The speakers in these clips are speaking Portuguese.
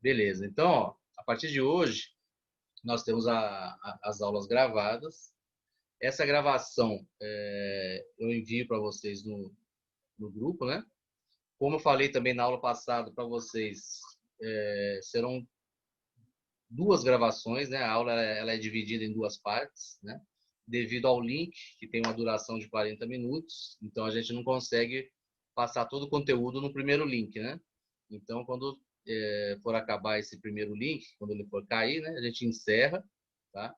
Beleza. Então, ó, a partir de hoje, nós temos as aulas gravadas. Essa gravação eu envio para vocês no grupo, né? Como eu falei também na aula passada para vocês, serão duas gravações, né? A aula ela é dividida em duas partes, né? Devido ao link, que tem uma duração de 40 minutos, então a gente não consegue passar todo o conteúdo no primeiro link, né? Então, quando for acabar esse primeiro link, quando ele for cair, né? A gente encerra, tá?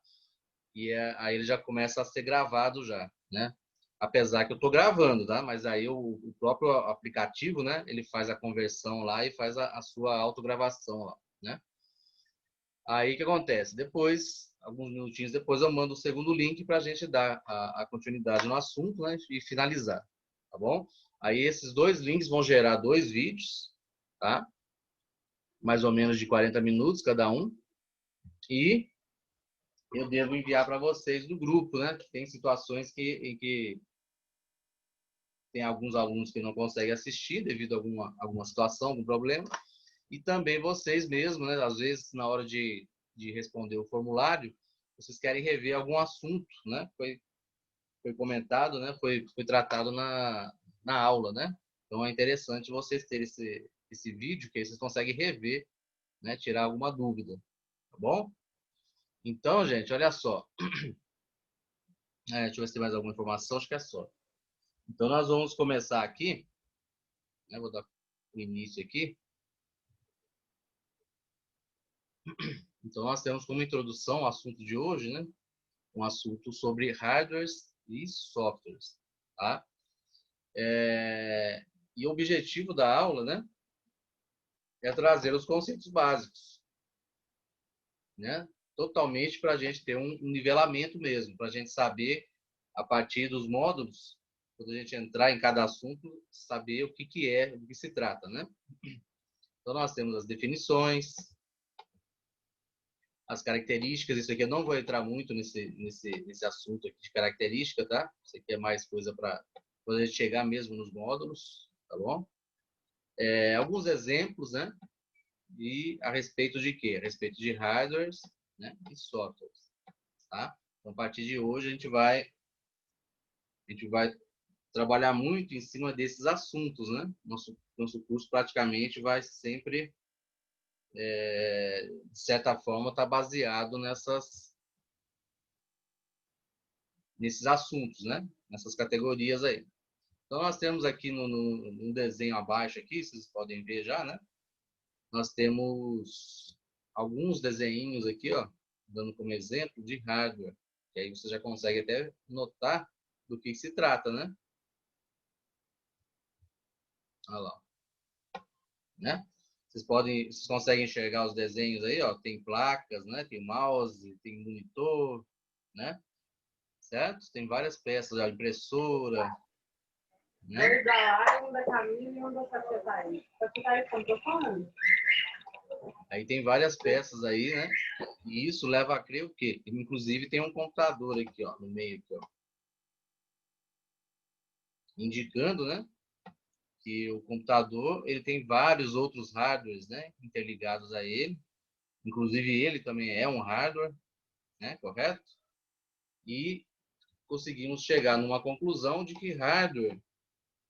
E aí ele já começa a ser gravado já, né? Apesar que eu estou gravando, tá? Mas aí o próprio aplicativo, né? Ele faz a conversão lá e faz a sua autogravação lá, né? Aí o que acontece? Depois, alguns minutinhos depois, eu mando o segundo link para a gente dar a continuidade no assunto, né? E finalizar, tá bom? Aí esses dois links vão gerar dois vídeos, tá? Mais ou menos de 40 minutos cada um. E eu devo enviar para vocês do grupo, né? Tem situações em que tem alguns alunos que não conseguem assistir devido a alguma situação, algum problema. E também vocês mesmos, né? Às vezes, na hora de responder o formulário, vocês querem rever algum assunto, né? Foi comentado, né? Foi tratado na aula, né? Então, é interessante vocês terem esse vídeo, que aí vocês conseguem rever, né? Tirar alguma dúvida, tá bom? Então, gente, olha só. Deixa eu ver se tem mais alguma informação, acho que é só. Então, nós vamos começar aqui, né? Vou dar o início aqui. Então, nós temos como introdução o assunto de hoje, né? Um assunto sobre hardwares e softwares, tá? E o objetivo da aula, né? É trazer os conceitos básicos, né? Totalmente para a gente ter um nivelamento mesmo, para a gente saber, a partir dos módulos, quando a gente entrar em cada assunto, saber o que é, do que se trata, né? Então, nós temos as definições, as características. Isso aqui eu não vou entrar muito nesse assunto aqui de característica, tá? Isso aqui é mais coisa para quando a gente chegar mesmo nos módulos, tá bom? Alguns exemplos, né? E a respeito de quê? A respeito de hardwares, né? E softwares, tá? Então, a partir de hoje, a gente vai trabalhar muito em cima desses assuntos, né? Nosso curso praticamente vai sempre, de certa forma, estar baseado nesses assuntos, né? Nessas categorias aí. Então, nós temos aqui no desenho abaixo aqui, vocês podem ver já, né? Nós temos alguns desenhinhos aqui, ó, dando como exemplo de hardware. Que aí você já consegue até notar do que se trata, né? Olha lá, né? Vocês conseguem enxergar os desenhos aí, ó. Tem placas, né? Tem mouse, tem monitor, né? Certo? Tem várias peças, a impressora, né? Dois da Lara, um da Camila e um da Secretaria. Secretaria, como eu tô falando? Aí tem várias peças aí, né? E isso leva a crer o quê? Inclusive tem um computador aqui, ó, no meio aqui, ó, indicando, né, que o computador ele tem vários outros hardwares, né, interligados a ele. Inclusive ele também é um hardware, né, correto? E conseguimos chegar numa conclusão de que hardware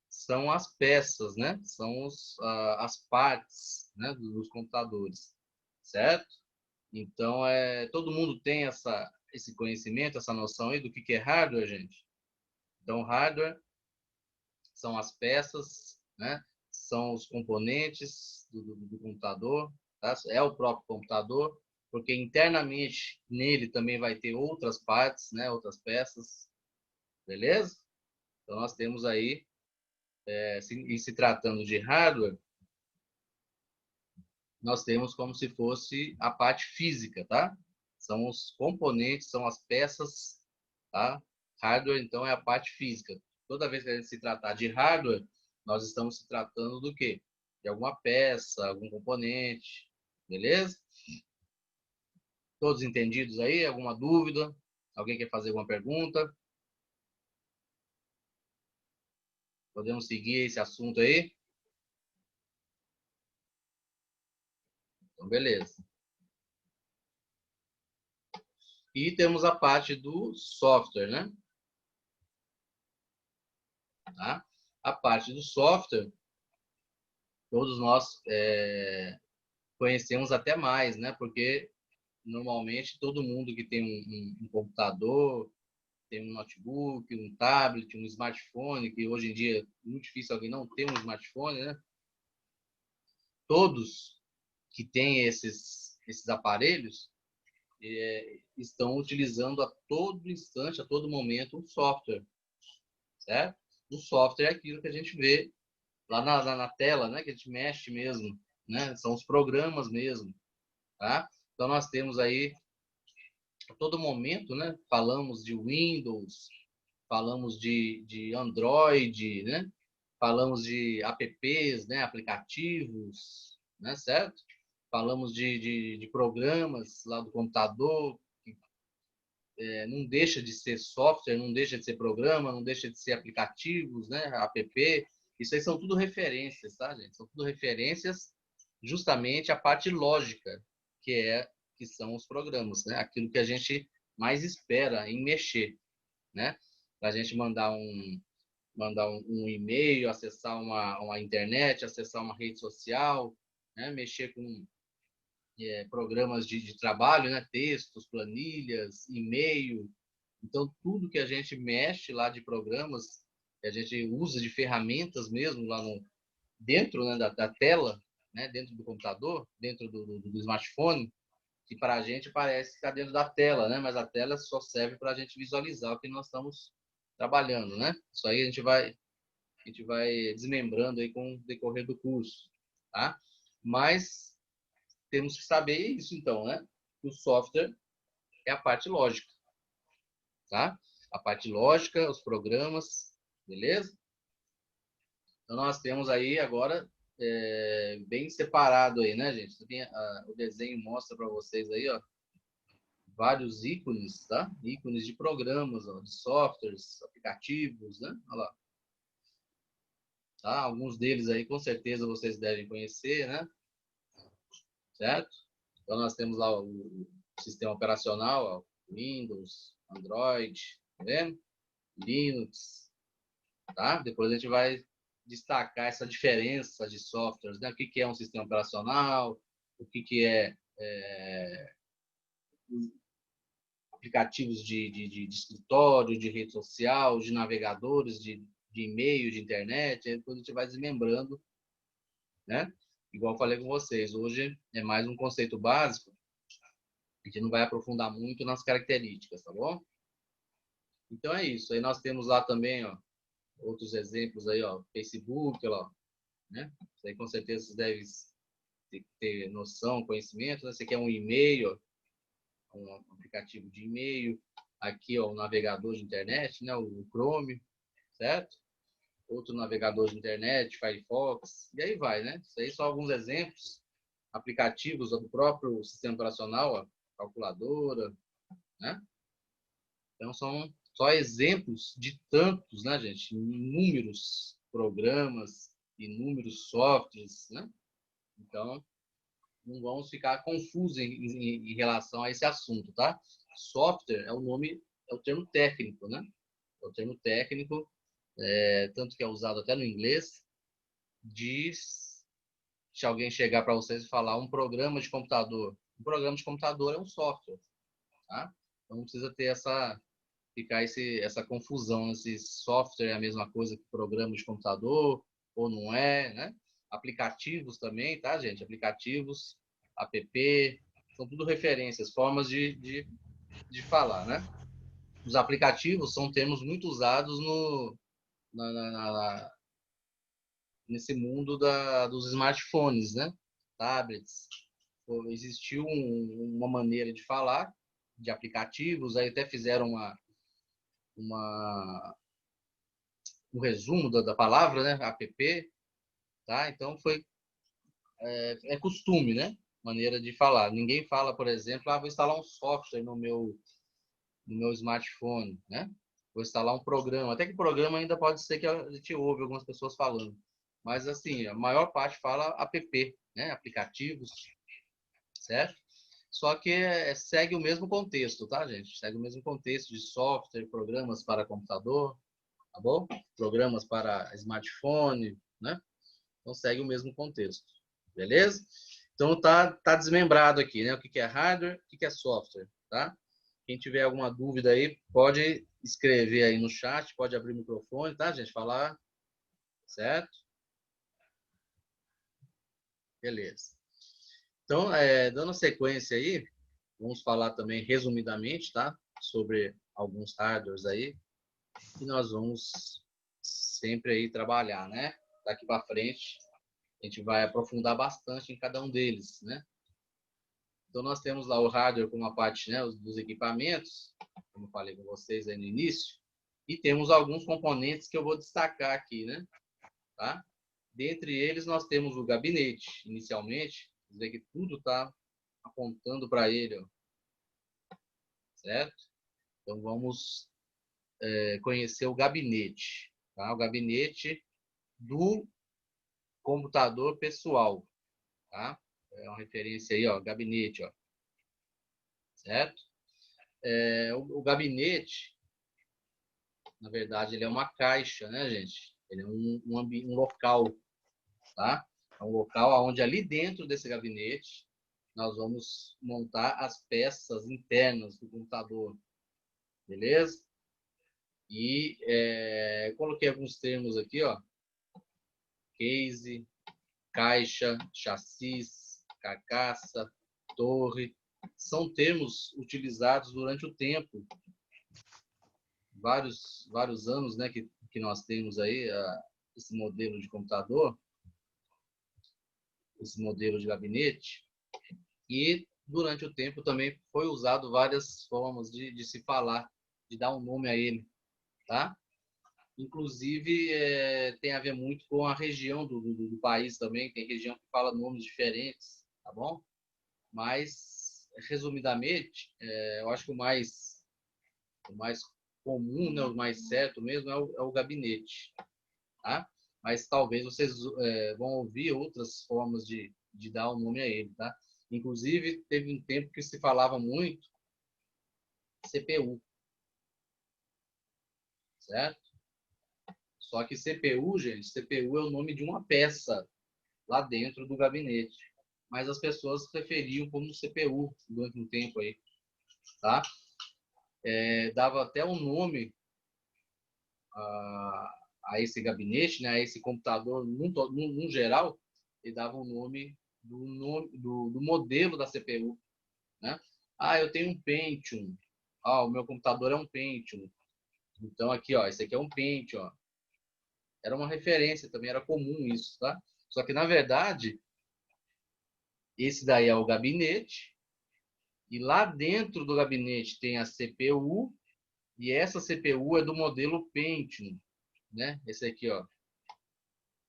são as peças, né? São as partes, né, dos computadores, certo? Então, todo mundo tem esse conhecimento, essa noção aí do que é hardware, gente? Então, hardware são as peças, né? São os componentes do computador, tá? É o próprio computador, porque internamente nele também vai ter outras partes, né? Outras peças, beleza? Então, nós temos aí, em se tratando de hardware, nós temos como se fosse a parte física, tá? São os componentes, são as peças, tá? Hardware, então, é a parte física. Toda vez que a gente se tratar de hardware, nós estamos se tratando do quê? De alguma peça, algum componente, beleza? Todos entendidos aí? Alguma dúvida? Alguém quer fazer alguma pergunta? Podemos seguir esse assunto aí? Então, beleza. E temos a parte do software, né? Tá? A parte do software, todos nós conhecemos até mais, né? Porque normalmente todo mundo que tem um computador, tem um notebook, um tablet, um smartphone, que hoje em dia é muito difícil alguém não ter um smartphone, né? Todos que têm esses aparelhos estão utilizando a todo instante, a todo momento, um software, certo? O software é aquilo que a gente vê lá na tela, né? Que a gente mexe mesmo, né? São os programas mesmo, tá? Então, nós temos aí, a todo momento, né? Falamos de Windows, falamos de Android, né? Falamos de apps, né? Aplicativos, né? Certo? Falamos de programas lá do computador, não deixa de ser software, não deixa de ser programa, não deixa de ser aplicativos, né? App. Isso aí são tudo referências, tá, gente? São tudo referências justamente a parte lógica, que são os programas, né? Aquilo que a gente mais espera em mexer, né? Para a gente mandar um e-mail, acessar uma internet, acessar uma rede social, né? Mexer com programas de trabalho, né? Textos, planilhas, e-mail. Então, tudo que a gente mexe lá de programas, que a gente usa de ferramentas mesmo lá dentro, né, da tela, né? Dentro do computador, dentro do smartphone, que para a gente parece que está dentro da tela, né? Mas a tela só serve para a gente visualizar o que nós estamos trabalhando, né? Isso aí a gente vai desmembrando aí com o decorrer do curso, tá? Mas temos que saber isso, então, né? O software é a parte lógica, tá? A parte lógica, os programas, beleza? Então, nós temos aí agora bem separado aí, né, gente? O desenho mostra para vocês aí, ó, vários ícones, tá? Ícones de programas, ó, de softwares, aplicativos, né? Olha lá. Tá? Alguns deles aí, com certeza, vocês devem conhecer, né? Certo? Então, nós temos lá o sistema operacional, ó, Windows, Android, tá vendo? Linux, tá? Depois a gente vai destacar essa diferença de softwares, né? O que é um sistema operacional, o que é aplicativos de escritório, de rede social, de navegadores, de e-mail, de internet. Aí depois a gente vai desmembrando, né? Igual eu falei com vocês, hoje é mais um conceito básico, a gente não vai aprofundar muito nas características, tá bom? Então é isso. Aí nós temos lá também, ó, outros exemplos aí, ó, Facebook, ó, né? Isso aí com certeza vocês devem ter noção, conhecimento, né? Você quer um e-mail, um aplicativo de e-mail, aqui, ó, o navegador de internet, né? O Chrome, certo? Outro navegador de internet, Firefox, e aí vai, né? Isso aí são alguns exemplos, aplicativos do próprio sistema operacional, ó, calculadora, né? Então são só exemplos de tantos, né, gente? Inúmeros programas, inúmeros softwares, né? Então, não vamos ficar confusos em relação a esse assunto, tá? Software é o nome, é o termo técnico, né? É o termo técnico, tanto que é usado até no inglês, diz, se alguém chegar para vocês e falar um programa de computador. Um programa de computador é um software, tá? Então não precisa ter essa confusão, se software é a mesma coisa que programa de computador ou não é, né? Aplicativos também, tá, gente? Aplicativos, app, são tudo referências, formas de falar, né? Os aplicativos são termos muito usados nesse mundo dos smartphones, né? Tablets. Existiu uma maneira de falar de aplicativos, aí até fizeram uma um resumo da palavra, né? App, tá? Então é costume, né? Maneira de falar. Ninguém fala, por exemplo, vou instalar um software no meu smartphone, né? Vou instalar um programa. Até que programa ainda pode ser que a gente ouve algumas pessoas falando. Mas, assim, a maior parte fala app, né? Aplicativos. certo? Só que segue o mesmo contexto, tá, gente? Segue o mesmo contexto de software, programas para computador, tá bom? Programas para smartphone, né? Então segue o mesmo contexto, beleza? Então tá desmembrado aqui, né? O que é hardware, o que é software, tá? Quem tiver alguma dúvida aí, pode escrever aí no chat, pode abrir o microfone, tá, gente? Falar, certo? Beleza. Então, dando sequência aí, vamos falar também resumidamente, tá? Sobre alguns hardwares aí, e nós vamos sempre aí trabalhar, né? Daqui para frente, a gente vai aprofundar bastante em cada um deles, né? Então, nós temos lá o hardware como a parte, né, dos equipamentos, como eu falei com vocês aí no início, e temos alguns componentes que eu vou destacar aqui, né? Tá? Dentre eles, nós temos o gabinete, inicialmente, quer dizer que tudo está apontando para ele, ó, certo? Então, vamos conhecer o gabinete, tá? O gabinete do computador pessoal, tá? É uma referência aí, ó, gabinete, ó, certo? O gabinete, na verdade, ele é uma caixa, né, gente? Ele é um local, tá? É um local onde ali dentro desse gabinete nós vamos montar as peças internas do computador, beleza? E coloquei alguns termos aqui, ó, case, caixa, chassis, carcaça, torre, são termos utilizados durante o tempo, vários anos, né, que nós temos aí esse modelo de computador, esse modelo de gabinete, e durante o tempo também foi usado várias formas de se falar, de dar um nome a ele, tá? Inclusive, tem a ver muito com a região do país também, tem região que fala nomes diferentes, tá bom? Mas, resumidamente, eu acho que o mais comum, né, o mais certo mesmo é o gabinete, tá? Mas talvez vocês vão ouvir outras formas de dar o nome a ele, tá? Inclusive, teve um tempo que se falava muito CPU, certo? Só que CPU, gente, CPU é o nome de uma peça lá dentro do gabinete. Mas as pessoas referiam como CPU durante um tempo aí, tá? Dava até um nome a esse gabinete, né, a esse computador, num geral, ele dava um nome do modelo da CPU, né? Ah, eu tenho um Pentium. Ah, o meu computador é um Pentium. Então aqui, ó, esse aqui é um Pentium, ó. Era uma referência também, era comum isso, tá? Só que na verdade, esse daí é o gabinete e lá dentro do gabinete tem a CPU e essa CPU é do modelo Pentium, né? Esse aqui, ó.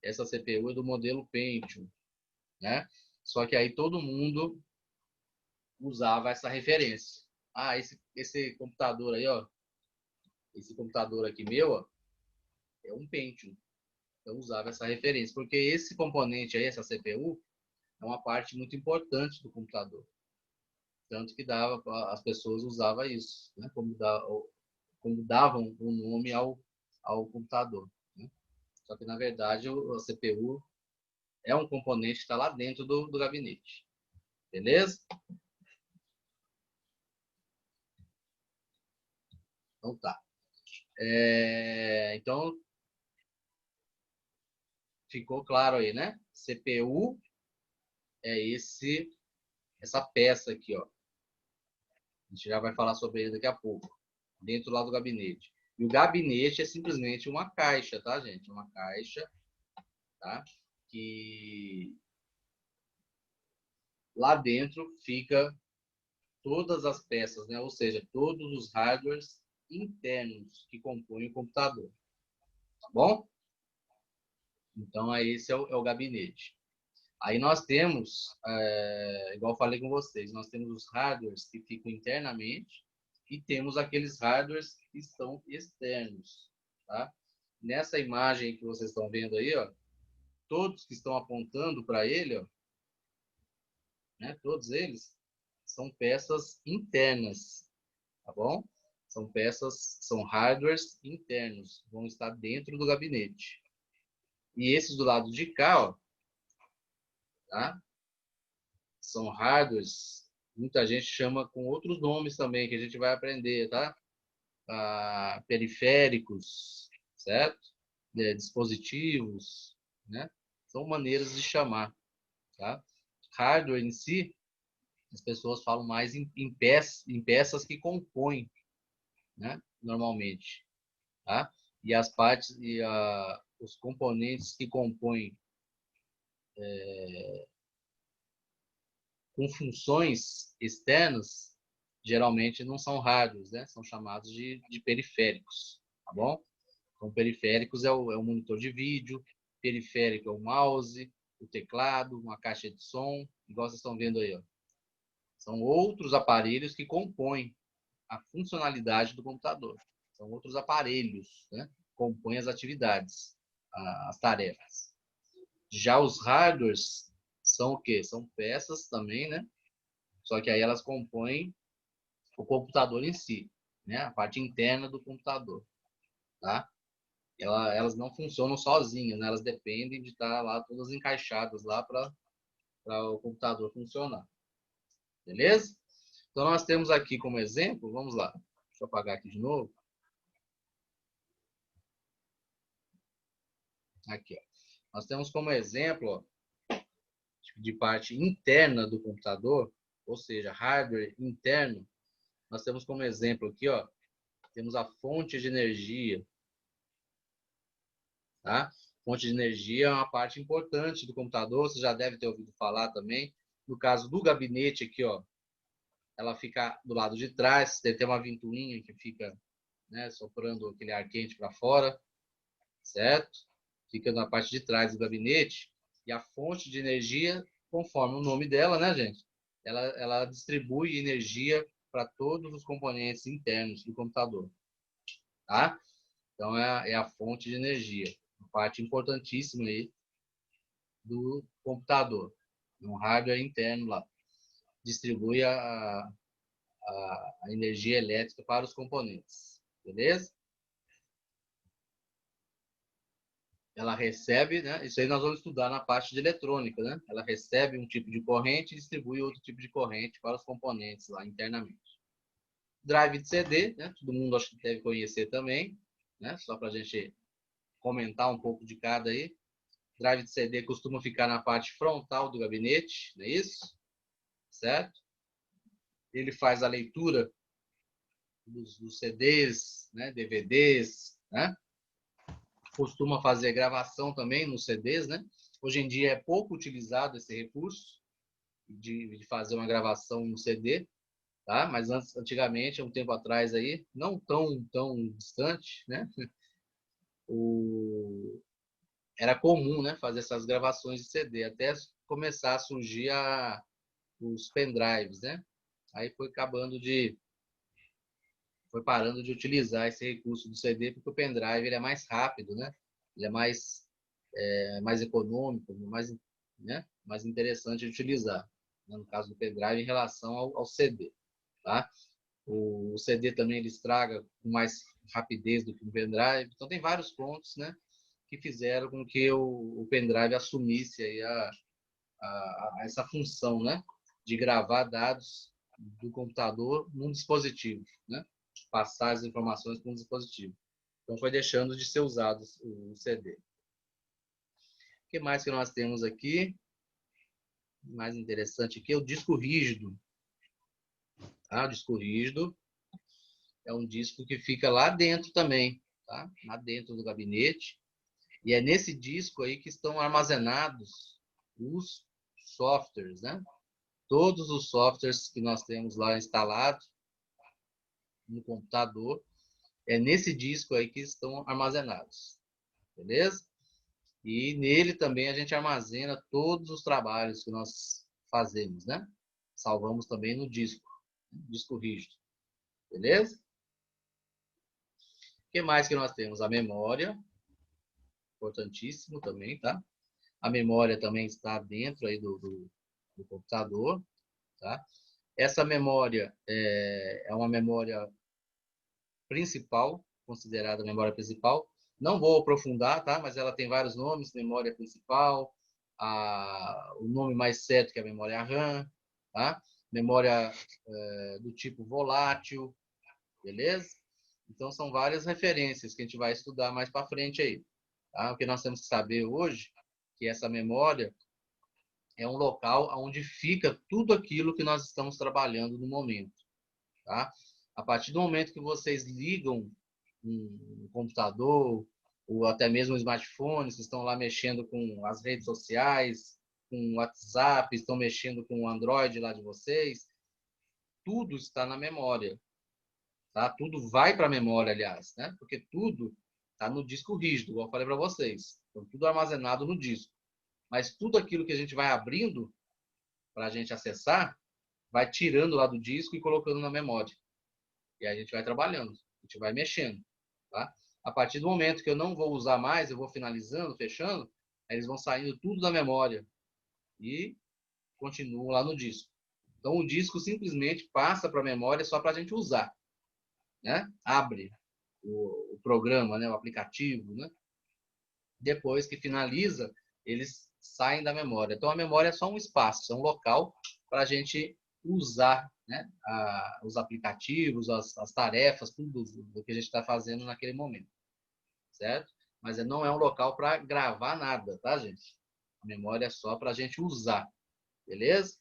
Essa CPU é do modelo Pentium, né? Só que aí todo mundo usava essa referência. Ah, esse computador aí, ó, esse computador aqui meu, ó, é um Pentium. Eu usava essa referência, porque esse componente aí, essa CPU, é uma parte muito importante do computador. Tanto que as pessoas usavam isso, né? Como davam o nome ao computador, né? Só que, na verdade, a CPU é um componente que está lá dentro do gabinete. Beleza? Então tá. Então, ficou claro aí, né? CPU é essa peça aqui, ó. A gente já vai falar sobre ele daqui a pouco. Dentro lá do gabinete. E o gabinete é simplesmente uma caixa, tá, gente? Uma caixa, tá? Que lá dentro fica todas as peças, né? Ou seja, todos os hardwares internos que compõem o computador. Tá bom? Então, esse é o gabinete. Aí nós temos, igual eu falei com vocês, nós temos os hardwares que ficam internamente e temos aqueles hardwares que estão externos. Tá? Nessa imagem que vocês estão vendo aí, ó, todos que estão apontando para ele, ó, né? Todos eles são peças internas, tá bom? São peças, são hardwares internos, vão estar dentro do gabinete. E esses do lado de cá, ó, tá? São hardwares, muita gente chama com outros nomes também, que a gente vai aprender, tá? Periféricos, certo? Dispositivos, né? São maneiras de chamar, tá? Hardware em si, as pessoas falam mais em peças que compõem, né? Normalmente, tá? E as partes e os componentes que compõem com funções externas, geralmente não são hardwares, né? São chamados de periféricos, tá bom? Então, periféricos é o monitor de vídeo, periférico é o mouse, o teclado, uma caixa de som, igual vocês estão vendo aí, ó. São outros aparelhos que compõem a funcionalidade do computador. São outros aparelhos, né? Compõem as atividades, as tarefas. Já os hardwares são o quê? São peças também, né? Só que aí elas compõem o computador em si, né? A parte interna do computador, tá? Elas não funcionam sozinhas, né? Elas dependem de estar lá todas encaixadas lá para o computador funcionar. Beleza? Então nós temos aqui como exemplo, vamos lá. Deixa eu apagar aqui de novo. Aqui, ó. Nós temos como exemplo, ó, de parte interna do computador, ou seja, hardware interno. Nós temos como exemplo aqui, ó, temos a fonte de energia, tá? Fonte de energia é uma parte importante do computador, você já deve ter ouvido falar também. No caso do gabinete aqui, ó, ela fica do lado de trás, tem uma ventoinha que fica, né, soprando aquele ar quente para fora, certo? Fica na parte de trás do gabinete. E a fonte de energia, conforme o nome dela, né, gente? Ela distribui energia para todos os componentes internos do computador, tá? Então, é a fonte de energia, uma parte importantíssima aí do computador, um hardware interno lá. Distribui a energia elétrica para os componentes, beleza? Ela recebe, né? Isso aí nós vamos estudar na parte de eletrônica, né? Ela recebe um tipo de corrente e distribui outro tipo de corrente para os componentes lá internamente. Drive de CD, né? Todo mundo acho que deve conhecer também, né? Só para a gente comentar um pouco de cada aí. Drive de CD costuma ficar na parte frontal do gabinete, não é isso? Certo? Ele faz a leitura dos CDs, né? DVDs, né? Costuma fazer gravação também nos CDs, né? Hoje em dia é pouco utilizado esse recurso de fazer uma gravação no CD, tá? Mas antigamente, há um tempo atrás aí, não tão distante, né? Era comum, né? Fazer essas gravações de CD, até começar a surgir os pendrives, né? Aí foi parando de utilizar esse recurso do CD porque o pendrive ele é mais rápido, né? Ele é mais econômico, mais interessante de utilizar, né? No caso do pendrive em relação ao CD, tá? O CD também ele estraga com mais rapidez do que o pendrive, então tem vários pontos, né, que fizeram com que o pendrive assumisse aí essa função, né, de gravar dados do computador num dispositivo, né, passar as informações para um dispositivo. Então foi deixando de ser usado o CD. O que mais que nós temos aqui? Mais interessante aqui é o disco rígido. Tá? O disco rígido é um disco que fica lá dentro também, tá? Lá dentro do gabinete. E é nesse disco aí que estão armazenados os softwares, né? Todos os softwares que nós temos lá instalados no computador, é nesse disco aí que estão armazenados. Beleza? E nele também a gente armazena todos os trabalhos que nós fazemos, né? Salvamos também no disco rígido. Beleza? O que mais que nós temos? A memória, importantíssimo também, tá? A memória também está dentro aí do computador, tá? Essa memória é uma memória principal, considerada a memória principal. Não vou aprofundar, tá? Mas ela tem vários nomes: memória principal, o nome mais certo que é a memória RAM, tá? Memória do tipo volátil, beleza? Então são várias referências que a gente vai estudar mais para frente aí, tá? O que nós temos que saber hoje que essa memória é um local onde fica tudo aquilo que nós estamos trabalhando no momento, tá? A partir do momento que vocês ligam um computador ou até mesmo um smartphone, vocês estão lá mexendo com as redes sociais, com o WhatsApp, estão mexendo com o Android lá de vocês, tudo está na memória, tá? Tudo vai para a memória, aliás, né? Porque tudo está no disco rígido, igual eu falei para vocês. Então, tudo armazenado no disco. Mas tudo aquilo que a gente vai abrindo para a gente acessar, vai tirando lá do disco e colocando na memória. E aí a gente vai trabalhando, a gente vai mexendo, tá? A partir do momento que eu não vou usar mais, eu vou finalizando, fechando, aí eles vão saindo tudo da memória e continuam lá no disco. Então o disco simplesmente passa para a memória só para a gente usar, né? Abre o programa, né? O aplicativo, né? Depois que finaliza, eles saem da memória. Então a memória é só um espaço, é um local para a gente usar, né, os aplicativos, as tarefas, tudo o que a gente está fazendo naquele momento, certo? Mas não é um local para gravar nada, tá, gente? A memória é só para a gente usar, beleza?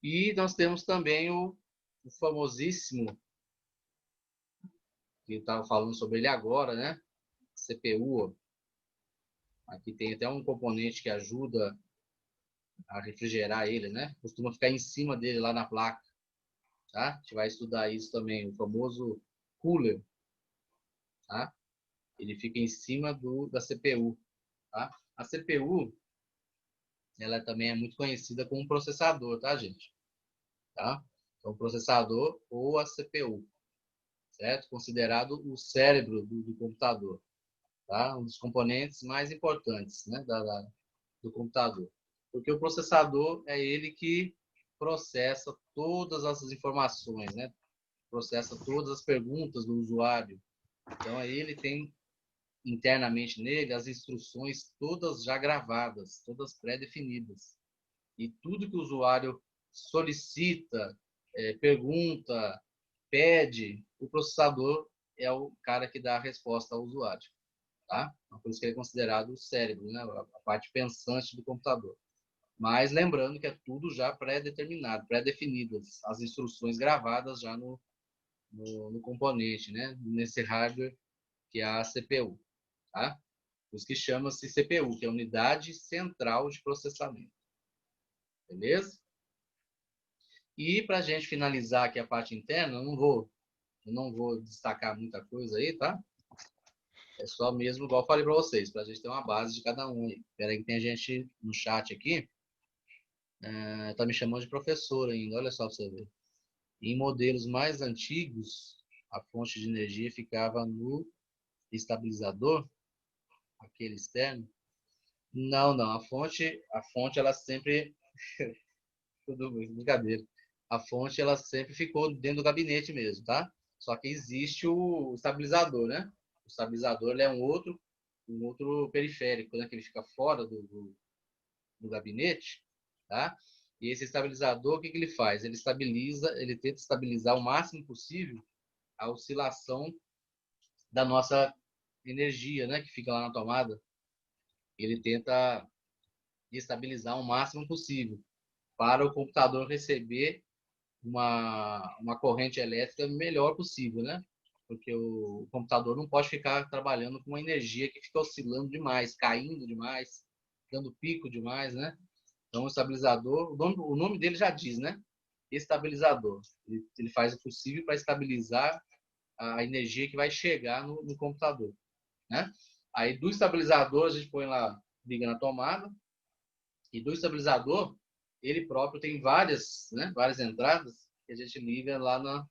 E nós temos também o famosíssimo, que eu estava falando sobre ele agora, né? CPU. Aqui tem até um componente que ajuda a refrigerar ele, né? Costuma ficar em cima dele lá na placa, tá? A gente vai estudar isso também, o famoso cooler, tá? Ele fica em cima da CPU, tá? A CPU, ela também é muito conhecida como processador, tá, gente? Tá? Então, o processador ou a CPU, certo? Considerado o cérebro do computador, tá? Um dos componentes mais importantes, né, do computador. Porque o processador é ele que processa todas essas informações, né? Processa todas as perguntas do usuário. Então, aí ele tem internamente nele as instruções todas já gravadas, todas pré-definidas. E tudo que o usuário solicita, pergunta, pede, o processador é o cara que dá a resposta ao usuário. Tá? Então, por isso que ele é considerado o cérebro, né? A parte pensante do computador. Mas lembrando que é tudo já pré-determinado, pré-definidas, as instruções gravadas já no componente, né? Nesse hardware que é a CPU. Tá? Por isso que chama-se CPU, que é Unidade Central de Processamento. Beleza? E para a gente finalizar aqui a parte interna, eu não vou destacar muita coisa aí, tá? É só mesmo, igual eu falei para vocês, para a gente ter uma base de cada um aí. Espera aí que tem gente no chat aqui, tá me chamando de professor ainda, olha só para você ver. Em modelos mais antigos, a fonte de energia ficava no estabilizador, aquele externo. Não, não, a fonte ela sempre, tudo brincadeira. A fonte ela sempre ficou dentro do gabinete mesmo, tá? Só que existe o estabilizador, né? O estabilizador ele é um outro periférico, né? Que ele fica fora do gabinete, tá? E esse estabilizador, o que ele faz? Ele tenta estabilizar o máximo possível a oscilação da nossa energia, né? Que fica lá na tomada. Ele tenta estabilizar o máximo possível para o computador receber uma corrente elétrica melhor possível, né? Porque o computador não pode ficar trabalhando com uma energia que fica oscilando demais, caindo demais, dando pico demais, né? Então, o estabilizador, o nome dele já diz, né? Estabilizador. Ele faz o possível para estabilizar a energia que vai chegar no computador, né? Aí, do estabilizador, a gente põe lá, liga na tomada, e do estabilizador, ele próprio tem várias, né? Várias entradas que a gente liga lá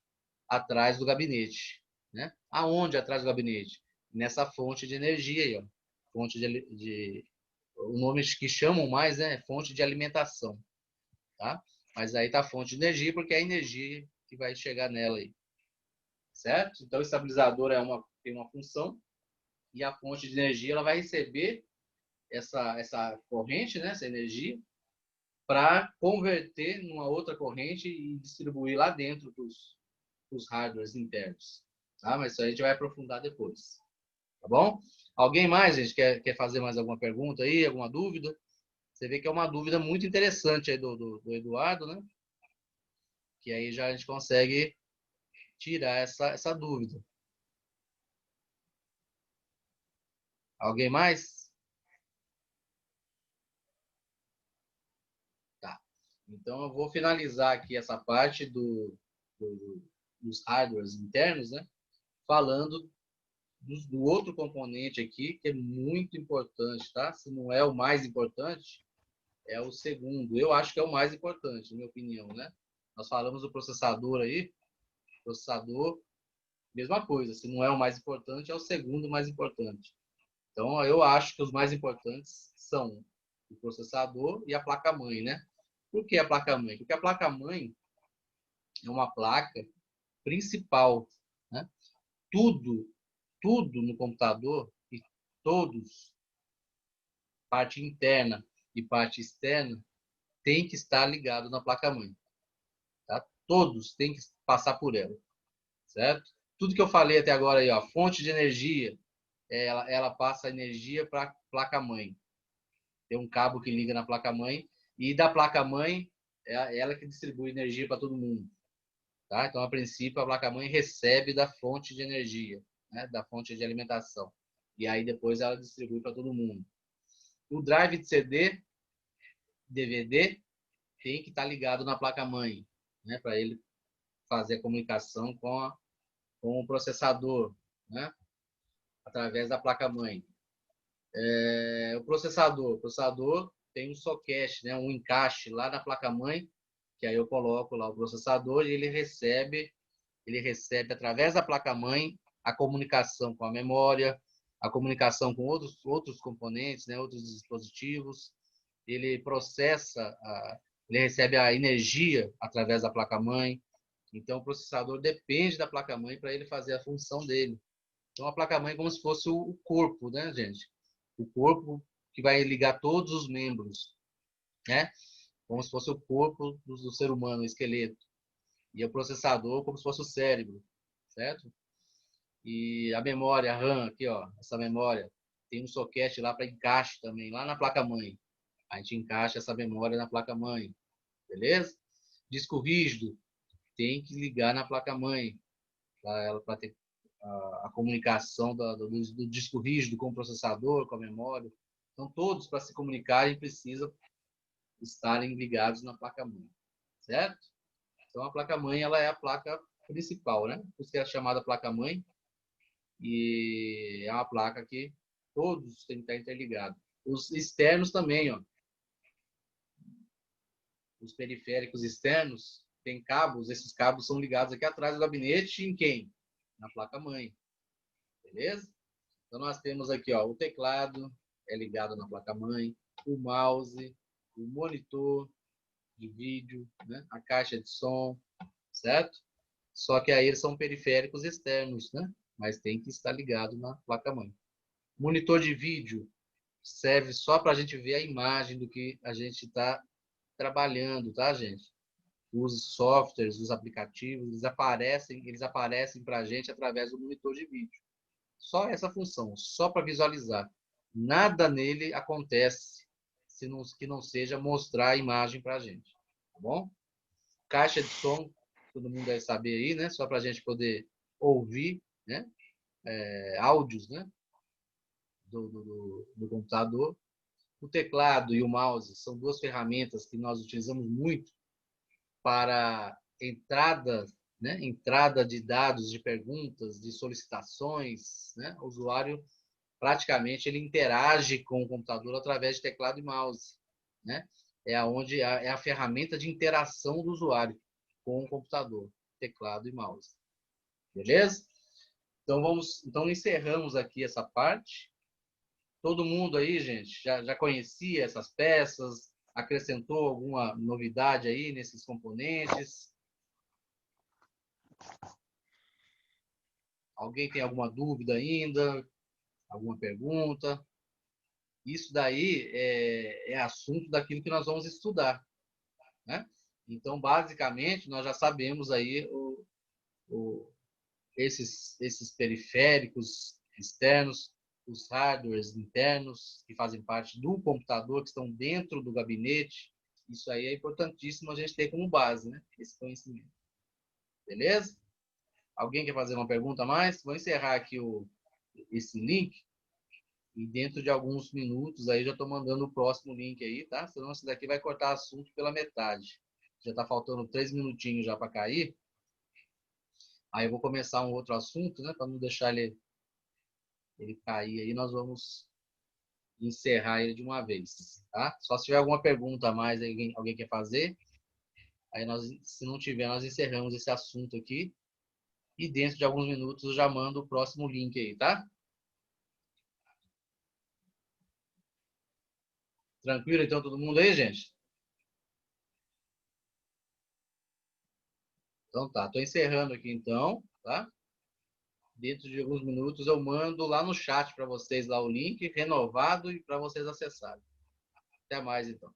atrás do gabinete, né? Aonde atrás do gabinete? Nessa fonte de energia aí, ó. Fonte de o nome que chamam mais, né, é fonte de alimentação, tá? Mas aí tá a fonte de energia, porque é a energia que vai chegar nela aí, certo? Então, o estabilizador tem uma função e a fonte de energia ela vai receber essa corrente, né, essa energia, para converter numa outra corrente e distribuir lá dentro dos hardwares internos. Tá? Mas isso aí a gente vai aprofundar depois. Tá bom? Alguém mais, gente, quer fazer mais alguma pergunta aí, alguma dúvida? Você vê que é uma dúvida muito interessante aí do Eduardo, né? Que aí já a gente consegue tirar essa dúvida. Alguém mais? Tá. Então eu vou finalizar aqui essa parte dos hardwares internos, né? Falando do outro componente aqui, que é muito importante, tá? Se não é o mais importante, é o segundo. Eu acho que é o mais importante, na minha opinião, né? Nós falamos do processador aí, processador, mesma coisa. Se não é o mais importante, é o segundo mais importante. Então, eu acho que os mais importantes são o processador e a placa-mãe, né? Por que a placa-mãe? Porque a placa-mãe é uma placa principal, né? Tudo, tudo no computador e todos, parte interna e parte externa, tem que estar ligado na placa-mãe. Tá? Todos têm que passar por ela, certo? Tudo que eu falei até agora aí, ó, fonte de energia, ela passa energia para a placa-mãe. Tem um cabo que liga na placa-mãe e da placa-mãe é ela que distribui energia para todo mundo. Tá? Então, a princípio, a placa-mãe recebe da fonte de energia, né? Da fonte de alimentação. E aí depois ela distribui para todo mundo. O drive de CD, DVD, tem que estar ligado na placa-mãe, né? Para ele fazer a comunicação com o processador, né? Através da placa-mãe. O processador tem um socket, né? Um encaixe lá na placa-mãe, que aí eu coloco lá o processador e ele recebe através da placa-mãe a comunicação com a memória, a comunicação com outros componentes, né? Outros dispositivos. Ele processa, ele recebe a energia através da placa-mãe. Então, o processador depende da placa-mãe para ele fazer a função dele. Então, a placa-mãe é como se fosse o corpo, né, gente? O corpo que vai ligar todos os membros, né? Como se fosse o corpo do ser humano, o esqueleto. E o processador como se fosse o cérebro, certo? E a memória, a RAM, aqui, ó, essa memória, tem um socket lá para encaixe também, lá na placa-mãe. A gente encaixa essa memória na placa-mãe, beleza? Disco rígido, tem que ligar na placa-mãe, para ter a comunicação do disco rígido com o processador, com a memória. Então, todos, para se comunicarem, precisam estarem ligados na placa-mãe, certo? Então, a placa-mãe ela é a placa principal, né? Por isso que é chamada placa-mãe, e é uma placa que todos têm que estar interligados. Os externos também, ó. Os periféricos externos têm cabos, esses cabos são ligados aqui atrás do gabinete em quem? Na placa-mãe, beleza? Então, nós temos aqui, ó, o teclado é ligado na placa-mãe, o mouse, o monitor de vídeo, né? A caixa de som, certo? Só que aí eles são periféricos externos, né? Mas tem que estar ligado na placa-mãe. Monitor de vídeo serve só para a gente ver a imagem do que a gente está trabalhando, tá, gente? Os softwares, os aplicativos, eles aparecem para a gente através do monitor de vídeo. Só essa função, só para visualizar. Nada nele acontece que não seja mostrar a imagem para a gente, tá bom? Caixa de som, todo mundo deve saber aí, né? Só para a gente poder ouvir, né? Áudios, né? Do computador. O teclado e o mouse são duas ferramentas que nós utilizamos muito para entrada, né? Entrada de dados, de perguntas, de solicitações, né? O usuário praticamente ele interage com o computador através de teclado e mouse, né? É a ferramenta de interação do usuário com o computador, teclado e mouse. Beleza? Então encerramos aqui essa parte. Todo mundo aí, gente, já conhecia essas peças? Acrescentou alguma novidade aí nesses componentes? Alguém tem alguma dúvida ainda? Alguma pergunta? Isso daí é assunto daquilo que nós vamos estudar, né? Então, basicamente, nós já sabemos aí esses periféricos externos, os hardwares internos que fazem parte do computador, que estão dentro do gabinete. Isso aí é importantíssimo a gente ter como base, né? Esse conhecimento. Beleza? Alguém quer fazer uma pergunta a mais? Vou encerrar aqui esse link e dentro de alguns minutos aí já estou mandando o próximo link aí, tá? Senão esse daqui vai cortar assunto pela metade. Já está faltando 3 minutinhos já para cair. Aí eu vou começar um outro assunto, né? Para não deixar ele cair aí, nós vamos encerrar ele de uma vez, tá? Só se tiver alguma pergunta a mais, alguém quer fazer, aí nós, se não tiver, nós encerramos esse assunto aqui e dentro de alguns minutos eu já mando o próximo link aí, tá? Tranquilo então todo mundo aí, gente? Então tá, tô encerrando aqui então, tá? Dentro de alguns minutos eu mando lá no chat para vocês lá o link renovado e para vocês acessarem. Até mais então.